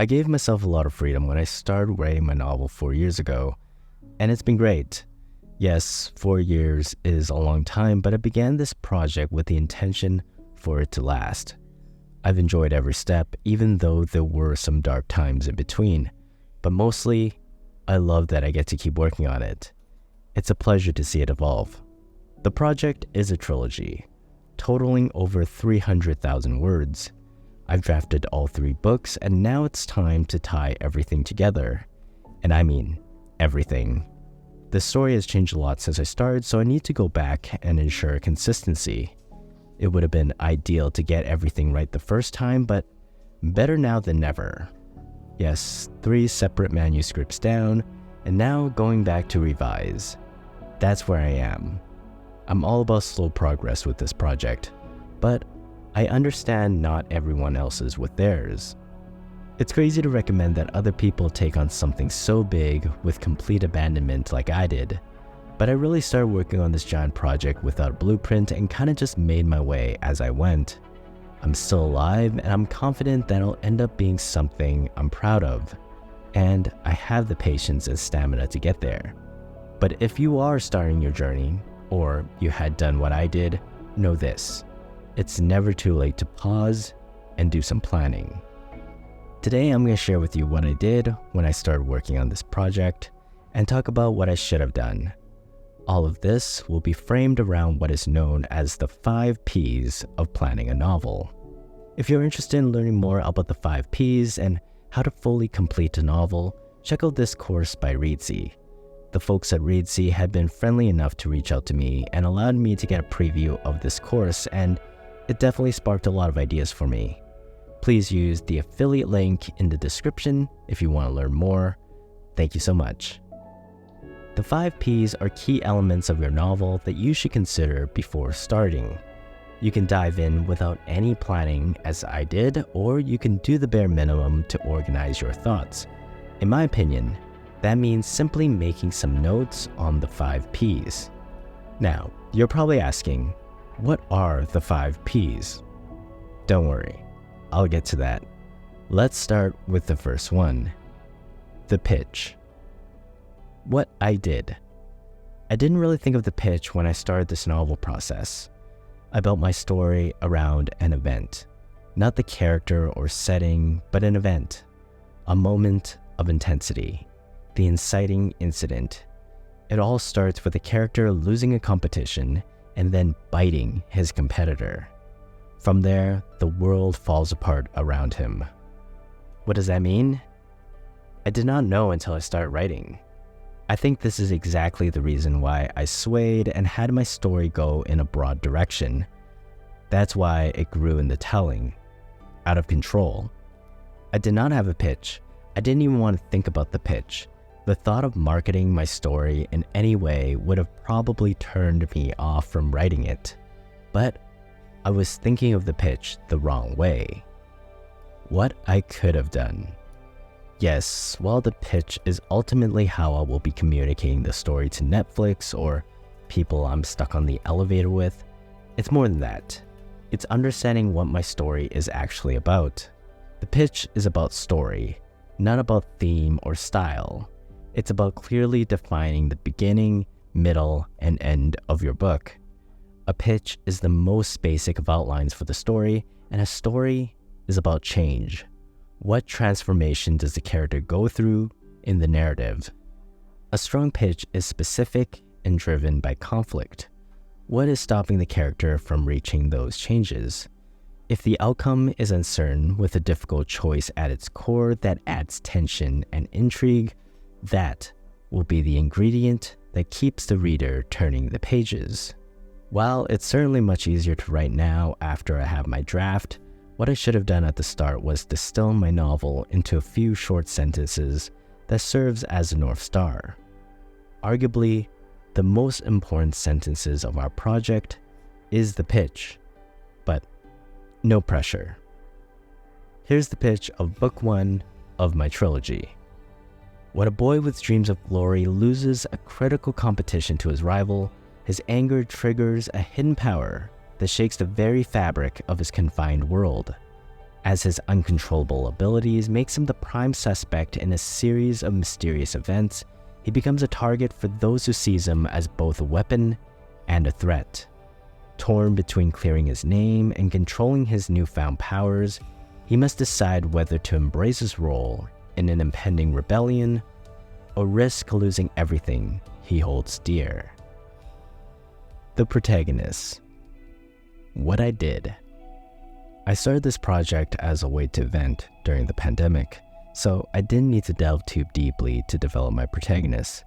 I gave myself a lot of freedom when I started writing my novel 4 years ago, and it's been great. Yes, 4 years is a long time, but I began this project with the intention for it to last. I've enjoyed every step, even though there were some dark times in between, but mostly, I love that I get to keep working on it. It's a pleasure to see it evolve. The project is a trilogy, totaling over 300,000 words. I've drafted all 3 books, and now it's time to tie everything together. And I mean, everything. The story has changed a lot since I started, so I need to go back and ensure consistency. It would have been ideal to get everything right the first time, but better now than never. Yes, 3 separate manuscripts down, and now going back to revise. That's where I am. I'm all about slow progress with this project, but I understand not everyone else is with theirs. It's crazy to recommend that other people take on something so big with complete abandonment like I did, but I really started working on this giant project without a blueprint and kinda just made my way as I went. I'm still alive, and I'm confident that it'll end up being something I'm proud of, and I have the patience and stamina to get there. But if you are starting your journey, or you had done what I did, know this: it's never too late to pause and do some planning. Today I'm going to share with you what I did when I started working on this project and talk about what I should have done. All of this will be framed around what is known as the 5 Ps of planning a novel. If you're interested in learning more about the 5 Ps and how to fully complete a novel, check out this course by Reedsy. The folks at Reedsy had been friendly enough to reach out to me and allowed me to get a preview of this course, and it definitely sparked a lot of ideas for me. Please use the affiliate link in the description if you want to learn more. Thank you so much. The 5 Ps are key elements of your novel that you should consider before starting. You can dive in without any planning, as I did, or you can do the bare minimum to organize your thoughts. In my opinion, that means simply making some notes on the 5 Ps. Now, you're probably asking, what are the 5 Ps? Don't worry, I'll get to that. Let's start with the first one, the pitch. What I did. I didn't really think of the pitch when I started this novel process. I built my story around an event, not the character or setting, but an event, a moment of intensity, the inciting incident. It all starts with a character losing a competition and then biting his competitor. From there, the world falls apart around him. What does that mean? I did not know until I started writing. I think this is exactly the reason why I swayed and had my story go in a broad direction. That's why it grew in the telling, out of control. I did not have a pitch. I didn't even want to think about the pitch. The thought of marketing my story in any way would have probably turned me off from writing it. But I was thinking of the pitch the wrong way. What I could have done. Yes, while the pitch is ultimately how I will be communicating the story to Netflix or people I'm stuck on the elevator with, it's more than that. It's understanding what my story is actually about. The pitch is about story, not about theme or style. It's about clearly defining the beginning, middle, and end of your book. A pitch is the most basic of outlines for the story, and a story is about change. What transformation does the character go through in the narrative? A strong pitch is specific and driven by conflict. What is stopping the character from reaching those changes? If the outcome is uncertain with a difficult choice at its core that adds tension and intrigue, that will be the ingredient that keeps the reader turning the pages. While it's certainly much easier to write now after I have my draft, what I should have done at the start was distill my novel into a few short sentences that serves as a North Star. Arguably, the most important sentences of our project is the pitch, but no pressure. Here's the pitch of Book 1 of my trilogy. When a boy with dreams of glory loses a critical competition to his rival, his anger triggers a hidden power that shakes the very fabric of his confined world. as his uncontrollable abilities makes him the prime suspect in a series of mysterious events. He becomes a target for those who sees him as both a weapon and a threat. Torn between clearing his name and controlling his newfound powers, he must decide whether to embrace his role in an impending rebellion or risk losing everything he holds dear. The Protagonist. What I did. I started this project as a way to vent during the pandemic, so I didn't need to delve too deeply to develop my protagonist.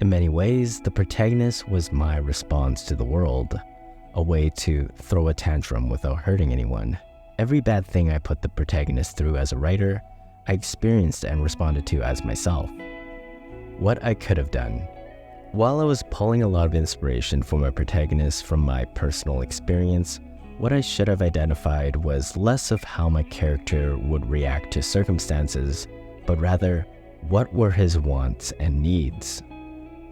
In many ways, the protagonist was my response to the world, a way to throw a tantrum without hurting anyone. Every bad thing I put the protagonist through as a writer, I experienced and responded to as myself. What I could have done. While I was pulling a lot of inspiration for my protagonist from my personal experience, what I should have identified was less of how my character would react to circumstances, but rather, what were his wants and needs?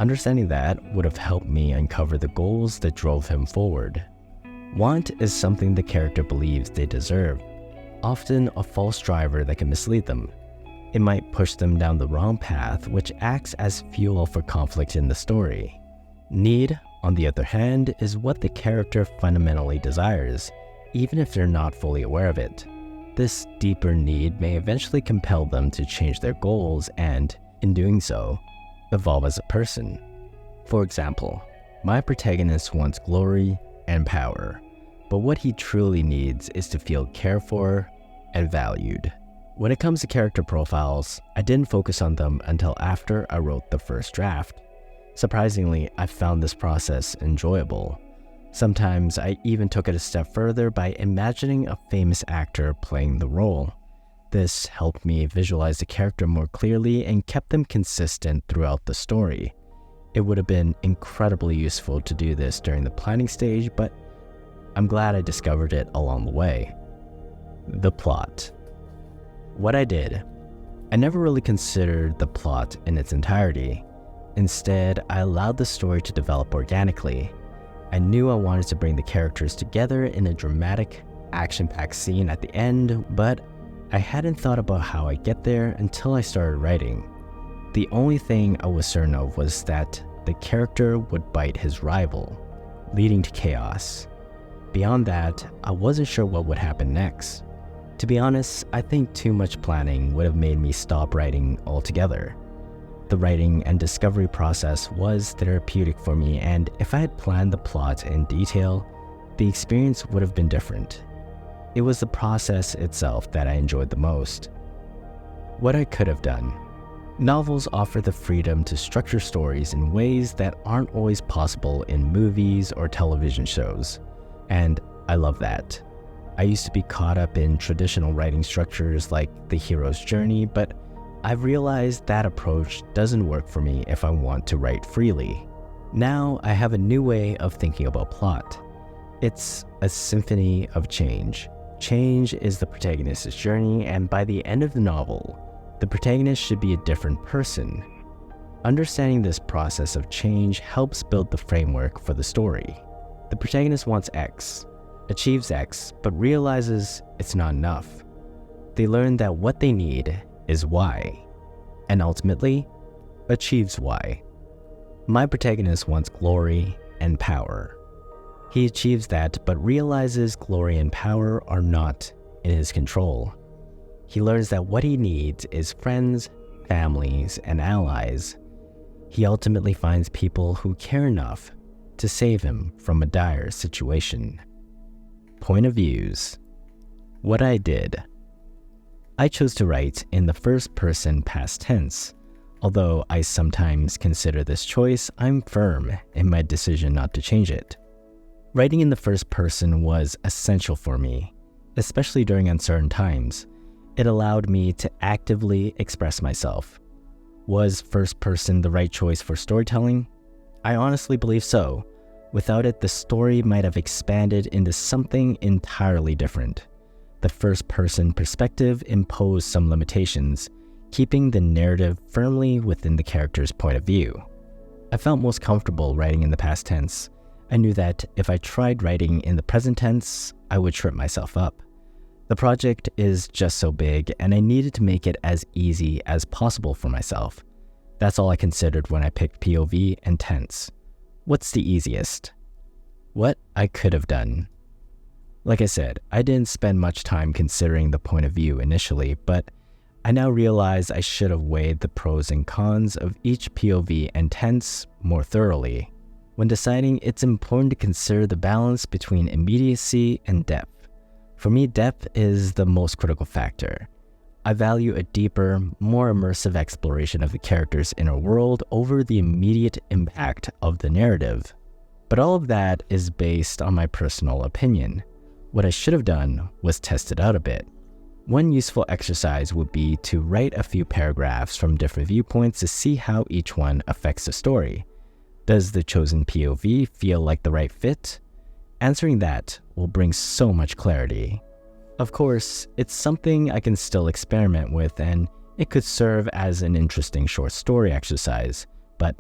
Understanding that would have helped me uncover the goals that drove him forward. Want is something the character believes they deserve, often a false driver that can mislead them. It might push them down the wrong path, which acts as fuel for conflict in the story. Need, on the other hand, is what the character fundamentally desires, even if they're not fully aware of it. This deeper need may eventually compel them to change their goals and, in doing so, evolve as a person. For example, my protagonist wants glory and power, but what he truly needs is to feel cared for and valued. When it comes to character profiles, I didn't focus on them until after I wrote the first draft. Surprisingly, I found this process enjoyable. Sometimes I even took it a step further by imagining a famous actor playing the role. This helped me visualize the character more clearly and kept them consistent throughout the story. It would have been incredibly useful to do this during the planning stage, but I'm glad I discovered it along the way. The plot. What I did. I never really considered the plot in its entirety. Instead, I allowed the story to develop organically. I knew I wanted to bring the characters together in a dramatic, action-packed scene at the end, but I hadn't thought about how I'd get there until I started writing. The only thing I was certain of was that the character would bite his rival, leading to chaos. Beyond that, I wasn't sure what would happen next. To be honest, I think too much planning would have made me stop writing altogether. The writing and discovery process was therapeutic for me, and if I had planned the plot in detail, the experience would have been different. It was the process itself that I enjoyed the most. What I could have done. Novels offer the freedom to structure stories in ways that aren't always possible in movies or television shows, and I love that. I used to be caught up in traditional writing structures like the hero's journey, but I've realized that approach doesn't work for me if I want to write freely. Now I have a new way of thinking about plot. It's a symphony of change. Change is the protagonist's journey, and by the end of the novel, the protagonist should be a different person. Understanding this process of change helps build the framework for the story. The protagonist wants X, achieves X, but realizes it's not enough. They learn that what they need is Y, and ultimately, achieves Y. My protagonist wants glory and power. He achieves that, but realizes glory and power are not in his control. He learns that what he needs is friends, families, and allies. He ultimately finds people who care enough to save him from a dire situation. Point of views. What I did. I chose to write in the first person past tense. Although I sometimes consider this choice, I'm firm in my decision not to change it. Writing in the first person was essential for me, especially during uncertain times. It allowed me to actively express myself. Was first person the right choice for storytelling? I honestly believe so. Without it, the story might have expanded into something entirely different. The first person perspective imposed some limitations, keeping the narrative firmly within the character's point of view. I felt most comfortable writing in the past tense. I knew that if I tried writing in the present tense, I would trip myself up. The project is just so big, and I needed to make it as easy as possible for myself. That's all I considered when I picked POV and tense. What's the easiest? What I could have done. Like I said, I didn't spend much time considering the point of view initially, but I now realize I should have weighed the pros and cons of each POV and tense more thoroughly. When deciding, it's important to consider the balance between immediacy and depth. For me, depth is the most critical factor. I value a deeper, more immersive exploration of the character's inner world over the immediate impact of the narrative. But all of that is based on my personal opinion. What I should have done was test it out a bit. One useful exercise would be to write a few paragraphs from different viewpoints to see how each one affects the story. Does the chosen POV feel like the right fit? Answering that will bring so much clarity. Of course, it's something I can still experiment with, and it could serve as an interesting short story exercise, but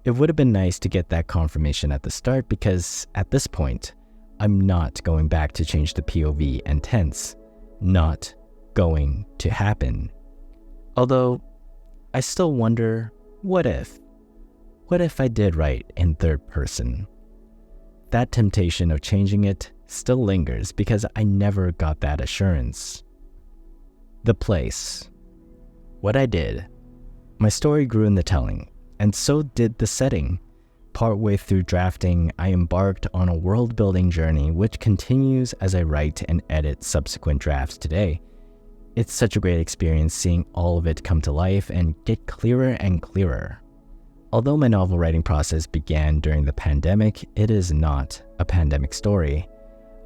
it would have been nice to get that confirmation at the start, because at this point, I'm not going back to change the POV and tense. Not going to happen. Although, I still wonder, what if? What if I did write in third person? That temptation of changing it still lingers because I never got that assurance. The place. What I did. My story grew in the telling, and so did the setting. Partway through drafting, I embarked on a world-building journey which continues as I write and edit subsequent drafts today. It's such a great experience seeing all of it come to life and get clearer and clearer. Although my novel writing process began during the pandemic, it is not a pandemic story.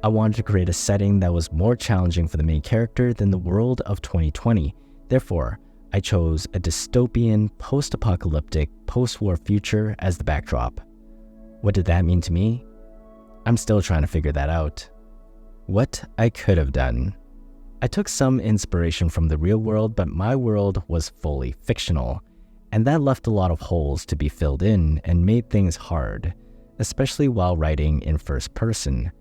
I wanted to create a setting that was more challenging for the main character than the world of 2020. Therefore, I chose a dystopian, post-apocalyptic, post-war future as the backdrop. What did that mean to me? I'm still trying to figure that out. What I could have done. I took some inspiration from the real world, but my world was fully fictional. And that left a lot of holes to be filled in and made things hard, especially while writing in first person.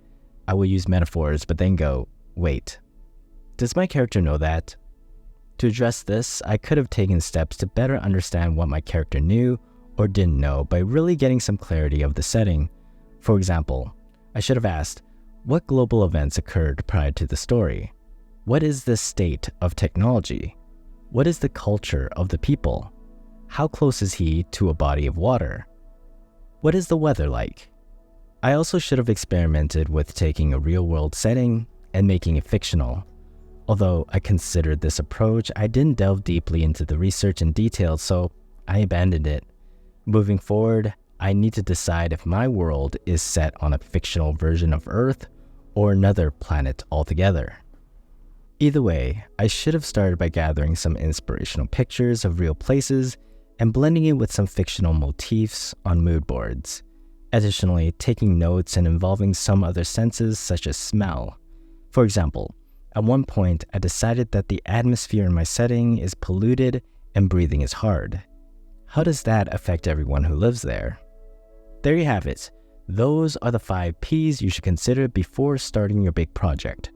I will use metaphors but then go, wait, does my character know that? To address this, I could have taken steps to better understand what my character knew or didn't know by really getting some clarity of the setting. For example, I should have asked, what global events occurred prior to the story? What is the state of technology? What is the culture of the people? How close is he to a body of water? What is the weather like? I also should have experimented with taking a real-world setting and making it fictional. Although I considered this approach, I didn't delve deeply into the research and details, so I abandoned it. Moving forward, I need to decide if my world is set on a fictional version of Earth or another planet altogether. Either way, I should have started by gathering some inspirational pictures of real places and blending it with some fictional motifs on mood boards. Additionally, taking notes and involving some other senses such as smell. For example, at one point I decided that the atmosphere in my setting is polluted and breathing is hard. How does that affect everyone who lives there? There you have it. Those are the 5 P's you should consider before starting your big project.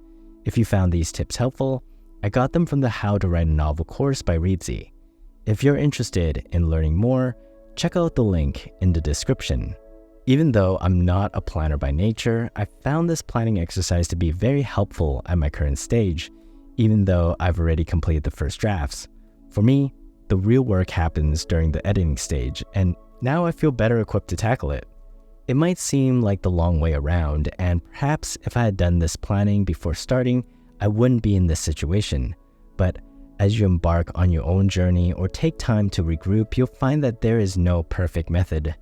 If you found these tips helpful, I got them from the How to Write a Novel course by Reedsy. If you're interested in learning more, check out the link in the description. Even though I'm not a planner by nature, I found this planning exercise to be very helpful at my current stage, even though I've already completed the first drafts. For me, the real work happens during the editing stage, and now I feel better equipped to tackle it. It might seem like the long way around, and perhaps if I had done this planning before starting, I wouldn't be in this situation. But as you embark on your own journey or take time to regroup, you'll find that there is no perfect method.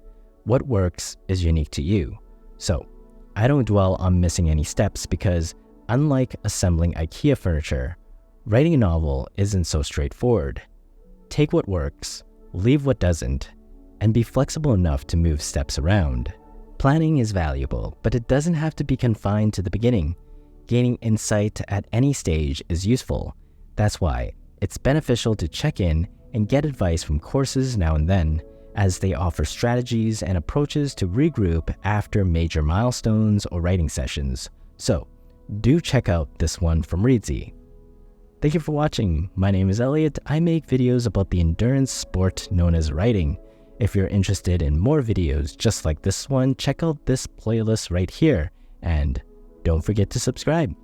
What works is unique to you. So, I don't dwell on missing any steps because, unlike assembling IKEA furniture, writing a novel isn't so straightforward. Take what works, leave what doesn't, and be flexible enough to move steps around. Planning is valuable, but it doesn't have to be confined to the beginning. Gaining insight at any stage is useful. That's why it's beneficial to check in and get advice from courses now and then, as they offer strategies and approaches to regroup after major milestones or writing sessions. So, do check out this one from Reedsy. Thank you for watching. My name is Elliot. I make videos about the endurance sport known as writing. If you're interested in more videos just like this one, check out this playlist right here. And don't forget to subscribe.